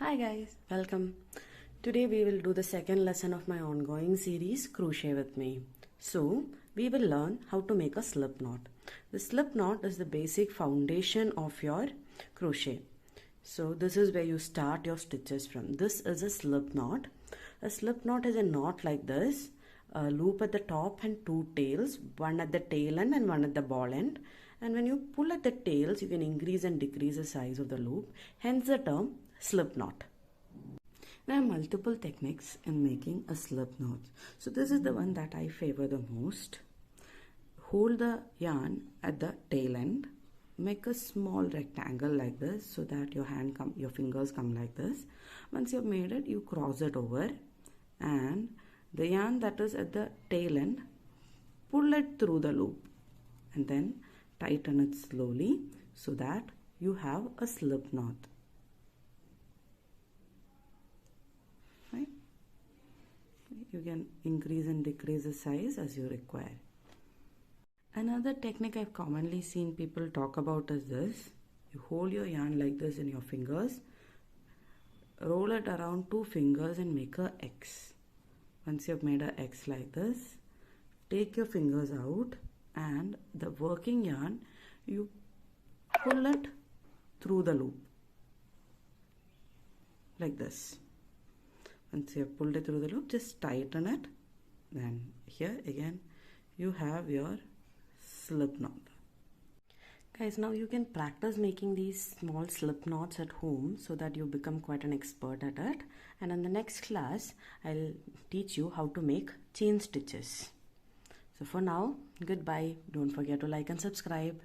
Hi guys, welcome. Today we will do the second lesson of my ongoing series Crochet with me. So we will learn how to make a slip knot. The slip knot is the basic foundation of your crochet. So this is where you start your stitches from. This is a slip knot. A slip knot is a knot like this. A loop at the top and two tails, one at the tail end and one at the ball end. And when you pull at the tails, you can increase and decrease the size of the loop, hence the term slip knot. There are multiple techniques in making a slip knot. So this is the one that I favor the most. Hold the yarn at the tail end, make a small rectangle like this so that your fingers come like this. Once you've made it, you cross it over, and the yarn that is at the tail end, pull it through the loop and then tighten it slowly so that you have a slip knot. Right? You can increase and decrease the size as you require. Another technique I've commonly seen people talk about is this. You hold your yarn like this in your fingers, roll it around two fingers and make a X. Once you've made a X like this, take your fingers out and the working yarn, you pull it through the loop like this. Once you have pulled it through the loop, just tighten it. Then here again you have your slip knot. Guys, now you can practice making these small slip knots at home so that you become quite an expert at it. And in the next class, I'll teach you how to make chain stitches. So for now, goodbye. Don't forget to like and subscribe.